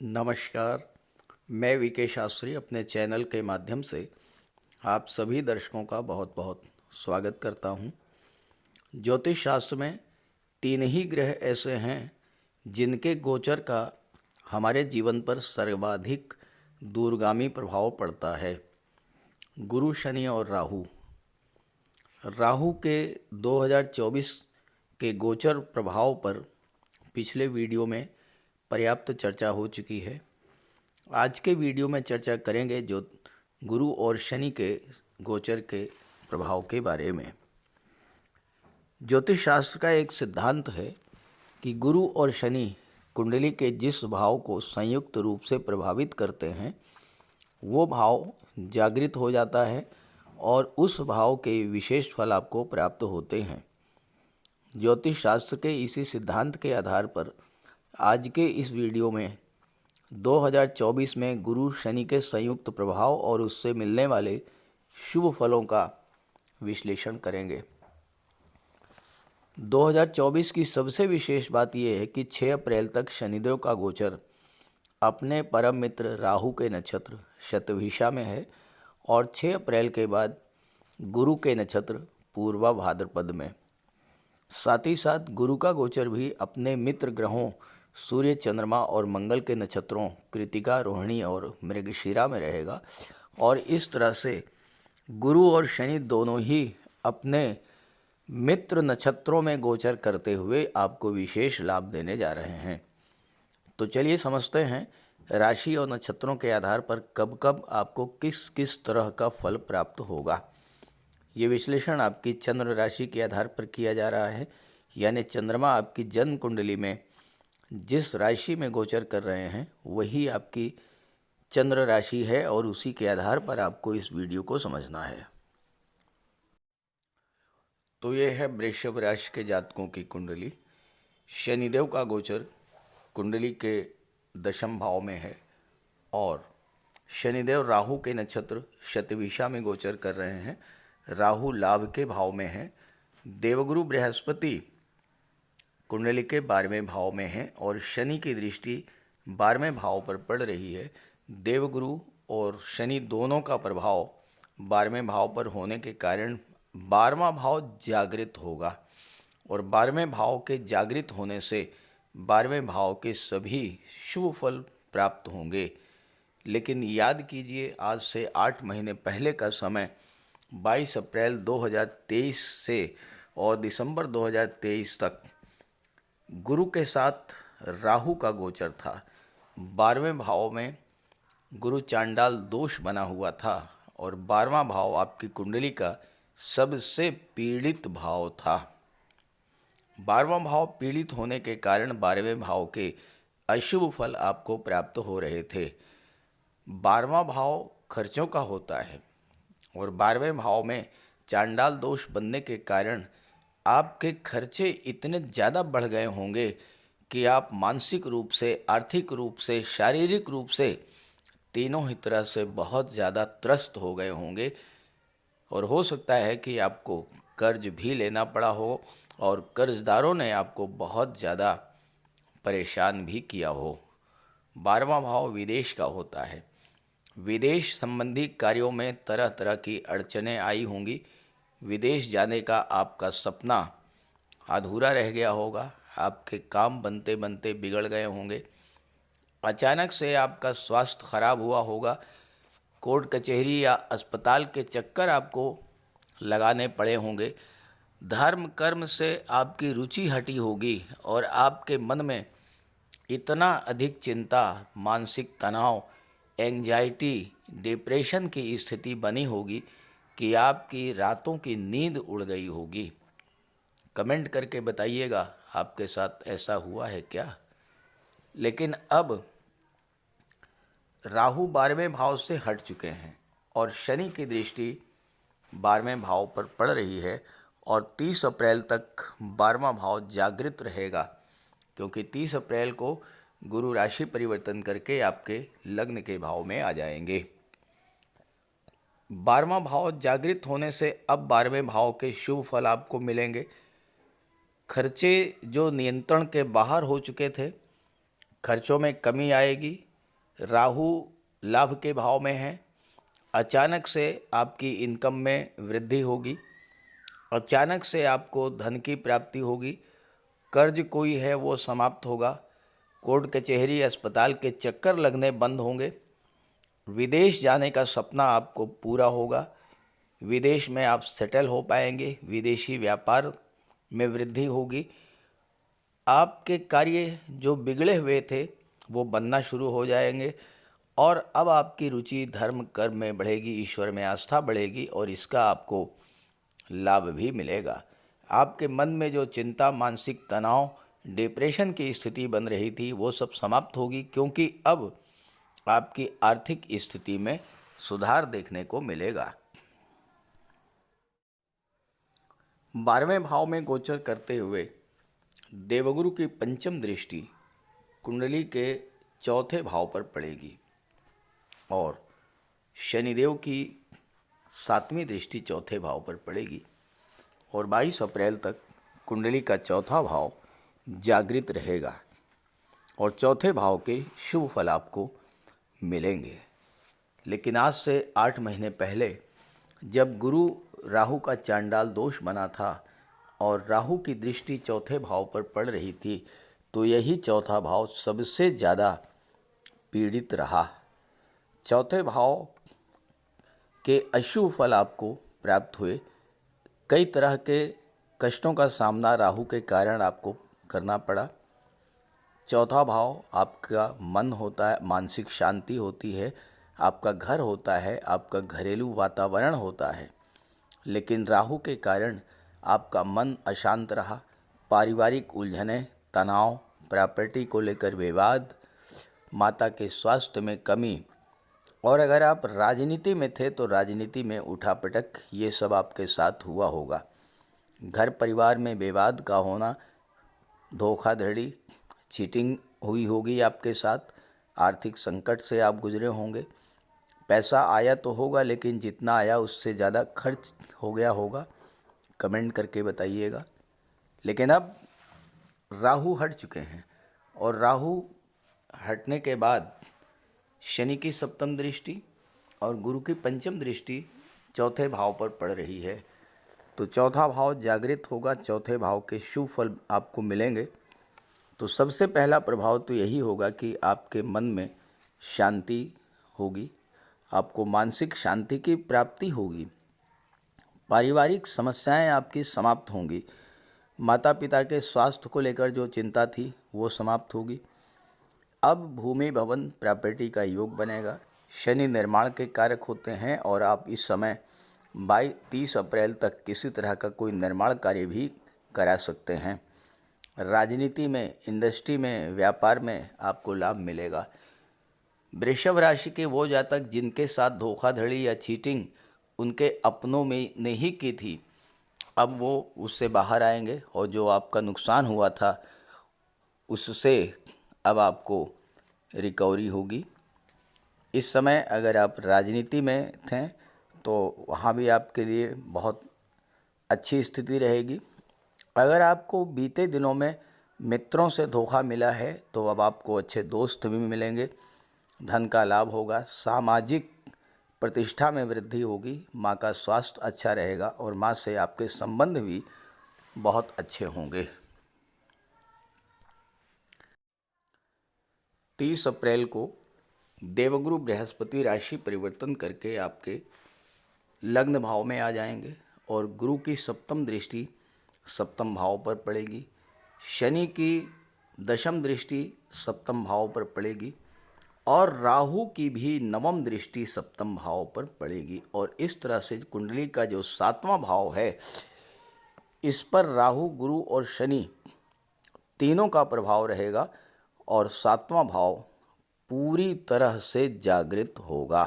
नमस्कार। मैं वीके शास्त्री अपने चैनल के माध्यम से आप सभी दर्शकों का बहुत बहुत स्वागत करता हूं। ज्योतिष शास्त्र में 3 ही ग्रह ऐसे हैं जिनके गोचर का हमारे जीवन पर सर्वाधिक दूरगामी प्रभाव पड़ता है। गुरु, शनि और राहु। राहु के 2024 के गोचर प्रभाव पर पिछले वीडियो में पर्याप्त चर्चा हो चुकी है। आज के वीडियो में चर्चा करेंगे जो गुरु और शनि के गोचर के प्रभाव के बारे में। ज्योतिष शास्त्र का एक सिद्धांत है कि गुरु और शनि कुंडली के जिस भाव को संयुक्त रूप से प्रभावित करते हैं वो भाव जागृत हो जाता है और उस भाव के विशेष फल आपको प्राप्त होते हैं। ज्योतिष शास्त्र के इसी सिद्धांत के आधार पर आज के इस वीडियो में 2024 में गुरु शनि के संयुक्त प्रभाव और उससे मिलने वाले शुभ फलों का विश्लेषण करेंगे। 2024 की सबसे विशेष बात यह है कि 6 अप्रैल तक शनिदेव का गोचर अपने परम मित्र राहु के नक्षत्र शतभिषा में है और 6 अप्रैल के बाद गुरु के नक्षत्र पूर्वा भाद्रपद में। साथ ही साथ गुरु का गोचर भी अपने मित्र ग्रहों सूर्य, चंद्रमा और मंगल के नक्षत्रों कृतिका, रोहिणी और मृगशिरा में रहेगा और इस तरह से गुरु और शनि दोनों ही अपने मित्र नक्षत्रों में गोचर करते हुए आपको विशेष लाभ देने जा रहे हैं। तो चलिए समझते हैं राशि और नक्षत्रों के आधार पर कब कब आपको किस किस तरह का फल प्राप्त होगा। ये विश्लेषण आपकी चंद्र राशि के आधार पर किया जा रहा है, यानी चंद्रमा आपकी जन्म कुंडली में जिस राशि में गोचर कर रहे हैं वही आपकी चंद्र राशि है और उसी के आधार पर आपको इस वीडियो को समझना है। तो ये है वृषभ राशि के जातकों की कुंडली। शनिदेव का गोचर कुंडली के 10वें भाव में है और शनिदेव राहु के नक्षत्र शतभिषा में गोचर कर रहे हैं। राहु लाभ के भाव में है। देवगुरु बृहस्पति कुंडली के 12वें भाव में है और शनि की दृष्टि 12वें भाव पर पड़ रही है। देवगुरु और शनि दोनों का प्रभाव 12वें भाव पर होने के कारण 12वां भाव जागृत होगा और 12वें भाव के जागृत होने से 12वें भाव के सभी शुभ फल प्राप्त होंगे। लेकिन याद कीजिए, आज से 8 महीने पहले का समय 22 अप्रैल 2023 से और दिसंबर 2023 तक गुरु के साथ राहु का गोचर था। 12वें भाव में गुरु चांडाल दोष बना हुआ था और 12वां भाव आपकी कुंडली का सबसे पीड़ित भाव था। 12वां भाव पीड़ित होने के कारण 12वें भाव के अशुभ फल आपको प्राप्त हो रहे थे। 12वां भाव खर्चों का होता है और 12वें भाव में चांडाल दोष बनने के कारण आपके खर्चे इतने ज़्यादा बढ़ गए होंगे कि आप मानसिक रूप से, आर्थिक रूप से, शारीरिक रूप से तीनों ही तरह से बहुत ज़्यादा त्रस्त हो गए होंगे और हो सकता है कि आपको कर्ज भी लेना पड़ा हो और कर्जदारों ने आपको बहुत ज़्यादा परेशान भी किया हो। 12वां भाव विदेश का होता है। विदेश संबंधी कार्यों में तरह तरह की अड़चनें आई होंगी। विदेश जाने का आपका सपना अधूरा रह गया होगा। आपके काम बनते बनते बिगड़ गए होंगे। अचानक से आपका स्वास्थ्य खराब हुआ होगा। कोर्ट कचहरी या अस्पताल के चक्कर आपको लगाने पड़े होंगे। धर्म कर्म से आपकी रुचि हटी होगी और आपके मन में इतना अधिक चिंता, मानसिक तनाव, एंजाइटी, डिप्रेशन की स्थिति बनी होगी कि आपकी रातों की नींद उड़ गई होगी। कमेंट करके बताइएगा आपके साथ ऐसा हुआ है क्या। लेकिन अब राहु 12वें भाव से हट चुके हैं और शनि की दृष्टि 12वें भाव पर पड़ रही है और 30 अप्रैल तक 12वां भाव जागृत रहेगा, क्योंकि 30 अप्रैल को गुरु राशि परिवर्तन करके आपके लग्न के भाव में आ जाएंगे। 12वां भाव जागृत होने से अब 12वें भाव के शुभ फल आपको मिलेंगे। खर्चे जो नियंत्रण के बाहर हो चुके थे, खर्चों में कमी आएगी। राहु लाभ के भाव में है। अचानक से आपकी इनकम में वृद्धि होगी, अचानक से आपको धन की प्राप्ति होगी, कर्ज कोई है वो समाप्त होगा, कोर्ट कचहरी अस्पताल के चक्कर लगने बंद होंगे, विदेश जाने का सपना आपको पूरा होगा, विदेश में आप सेटल हो पाएंगे, विदेशी व्यापार में वृद्धि होगी, आपके कार्य जो बिगड़े हुए थे वो बनना शुरू हो जाएंगे और अब आपकी रुचि धर्म कर्म में बढ़ेगी, ईश्वर में आस्था बढ़ेगी और इसका आपको लाभ भी मिलेगा। आपके मन में जो चिंता, मानसिक तनाव, डिप्रेशन की स्थिति बन रही थी वो सब समाप्त होगी, क्योंकि अब आपकी आर्थिक स्थिति में सुधार देखने को मिलेगा। 12वें भाव में गोचर करते हुए देवगुरु की पंचम दृष्टि कुंडली के चौथे भाव पर पड़ेगी और शनिदेव की 7वीं दृष्टि चौथे भाव पर पड़ेगी और 22 अप्रैल तक कुंडली का चौथा भाव जागृत रहेगा और चौथे भाव के शुभ फल आपको मिलेंगे। लेकिन आज से 8 महीने पहले जब गुरु राहु का चांडाल दोष बना था और राहु की दृष्टि चौथे भाव पर पड़ रही थी, तो यही चौथा भाव सबसे ज़्यादा पीड़ित रहा। चौथे भाव के अशुभ फल आपको प्राप्त हुए, कई तरह के कष्टों का सामना राहु के कारण आपको करना पड़ा। चौथा भाव आपका मन होता है, मानसिक शांति होती है, आपका घर होता है, आपका घरेलू वातावरण होता है, लेकिन राहु के कारण आपका मन अशांत रहा। पारिवारिक उलझनें, तनाव, प्रॉपर्टी को लेकर विवाद, माता के स्वास्थ्य में कमी और अगर आप राजनीति में थे तो राजनीति में उठापटक, ये सब आपके साथ हुआ होगा। घर परिवार में विवाद का होना, धोखाधड़ी, चीटिंग हुई होगी आपके साथ, आर्थिक संकट से आप गुजरे होंगे। पैसा आया तो होगा लेकिन जितना आया उससे ज़्यादा खर्च हो गया होगा, कमेंट करके बताइएगा। लेकिन अब राहु हट चुके हैं और राहु हटने के बाद शनि की 7वीं दृष्टि और गुरु की 5वीं दृष्टि चौथे भाव पर पड़ रही है, तो चौथा भाव जागृत होगा, चौथे भाव के शुभ फल आपको मिलेंगे। तो सबसे पहला प्रभाव तो यही होगा कि आपके मन में शांति होगी, आपको मानसिक शांति की प्राप्ति होगी, पारिवारिक समस्याएं आपकी समाप्त होंगी, माता पिता के स्वास्थ्य को लेकर जो चिंता थी वो समाप्त होगी। अब भूमि भवन प्रॉपर्टी का योग बनेगा। शनि निर्माण के कारक होते हैं और आप इस समय 30 अप्रैल तक किसी तरह का कोई निर्माण कार्य भी करा सकते हैं। राजनीति में, इंडस्ट्री में, व्यापार में आपको लाभ मिलेगा। वृषभ राशि के वो जातक जिनके साथ धोखाधड़ी या चीटिंग उनके अपनों में ने ही की थी, अब वो उससे बाहर आएंगे और जो आपका नुकसान हुआ था उससे अब आपको रिकवरी होगी। इस समय अगर आप राजनीति में थे तो वहाँ भी आपके लिए बहुत अच्छी स्थिति रहेगी। अगर आपको बीते दिनों में मित्रों से धोखा मिला है तो अब आपको अच्छे दोस्त भी मिलेंगे, धन का लाभ होगा, सामाजिक प्रतिष्ठा में वृद्धि होगी, माँ का स्वास्थ्य अच्छा रहेगा और माँ से आपके संबंध भी बहुत अच्छे होंगे। 30 अप्रैल को देवगुरु बृहस्पति राशि परिवर्तन करके आपके लग्न भाव में आ जाएंगे और गुरु की 7वीं दृष्टि 7म भाव पर पड़ेगी। शनि की 10वीं दृष्टि 7म भाव पर पड़ेगी और राहु की भी 9वीं दृष्टि 7म भाव पर पड़ेगी और इस तरह से कुंडली का जो 7वां भाव है इस पर राहु, गुरु और शनि तीनों का प्रभाव रहेगा और 7वां भाव पूरी तरह से जागृत होगा।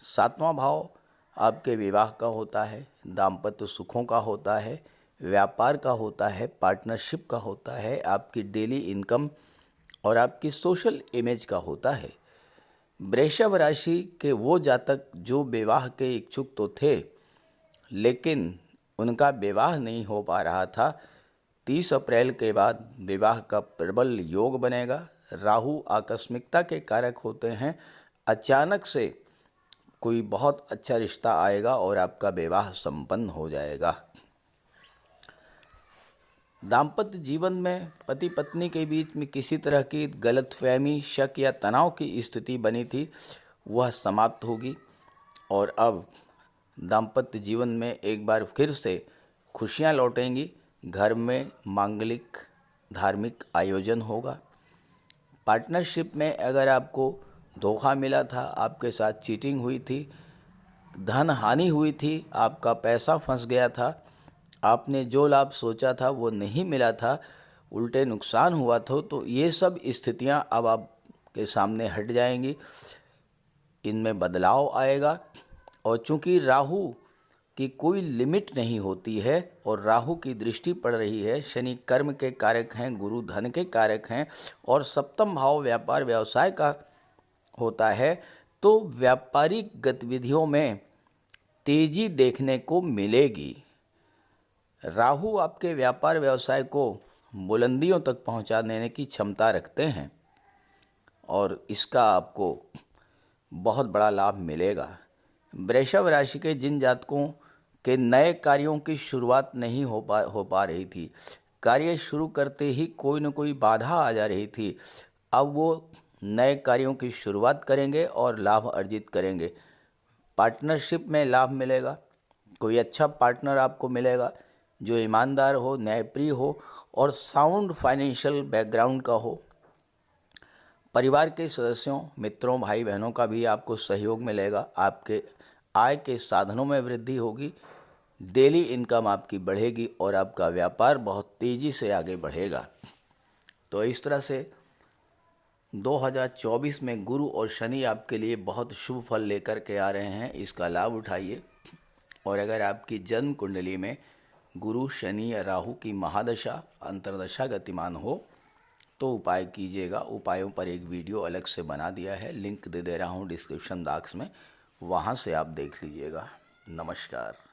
7वां भाव आपके विवाह का होता है, दाम्पत्य सुखों का होता है, व्यापार का होता है, पार्टनरशिप का होता है, आपकी डेली इनकम और आपकी सोशल इमेज का होता है। वृषभ राशि के वो जातक जो विवाह के इच्छुक तो थे लेकिन उनका विवाह नहीं हो पा रहा था, 30 अप्रैल के बाद विवाह का प्रबल योग बनेगा, राहु आकस्मिकता के कारक होते हैं। अचानक से कोई बहुत अच्छा रिश्ता आएगा और आपका विवाह संपन्न हो जाएगा। दाम्पत्य जीवन में पति पत्नी के बीच में किसी तरह की गलतफहमी, शक या तनाव की स्थिति बनी थी, वह समाप्त होगी और अब दाम्पत्य जीवन में एक बार फिर से खुशियां लौटेंगी। घर में मांगलिक धार्मिक आयोजन होगा। पार्टनरशिप में अगर आपको धोखा मिला था, आपके साथ चीटिंग हुई थी, धन हानि हुई थी, आपका पैसा फंस गया था, आपने जो लाभ सोचा था वो नहीं मिला था, उल्टे नुकसान हुआ था, तो ये सब स्थितियां अब आपके सामने हट जाएंगी। इनमें बदलाव आएगा। और चूंकि राहु की कोई लिमिट नहीं होती है और राहु की दृष्टि पड़ रही है, शनि कर्म के कारक हैं, गुरु धन के कारक हैं और सप्तम भाव व्यापार व्यवसाय का होता है, तो व्यापारिक गतिविधियों में तेजी देखने को मिलेगी। राहु आपके व्यापार व्यवसाय को बुलंदियों तक पहुंचा देने की क्षमता रखते हैं और इसका आपको बहुत बड़ा लाभ मिलेगा। वृषभ राशि के जिन जातकों के नए कार्यों की शुरुआत नहीं हो पा रही थी, कार्य शुरू करते ही कोई न कोई बाधा आ जा रही थी, अब वो नए कार्यों की शुरुआत करेंगे और लाभ अर्जित करेंगे। पार्टनरशिप में लाभ मिलेगा। कोई अच्छा पार्टनर आपको मिलेगा जो ईमानदार हो, न्यायप्रिय हो और साउंड फाइनेंशियल बैकग्राउंड का हो। परिवार के सदस्यों, मित्रों, भाई बहनों का भी आपको सहयोग मिलेगा। आपके आय के साधनों में वृद्धि होगी। डेली इनकम आपकी बढ़ेगी और आपका व्यापार बहुत तेज़ी से आगे बढ़ेगा। तो इस तरह से 2024 में गुरु और शनि आपके लिए बहुत शुभ फल लेकर के आ रहे हैं। इसका लाभ उठाइए। और अगर आपकी जन्म कुंडली में गुरु, शनि या राहु की महादशा, अंतर्दशा गतिमान हो तो उपाय कीजिएगा। उपायों पर एक वीडियो अलग से बना दिया है, लिंक दे रहा हूँ डिस्क्रिप्शन बॉक्स में, वहाँ से आप देख लीजिएगा। नमस्कार।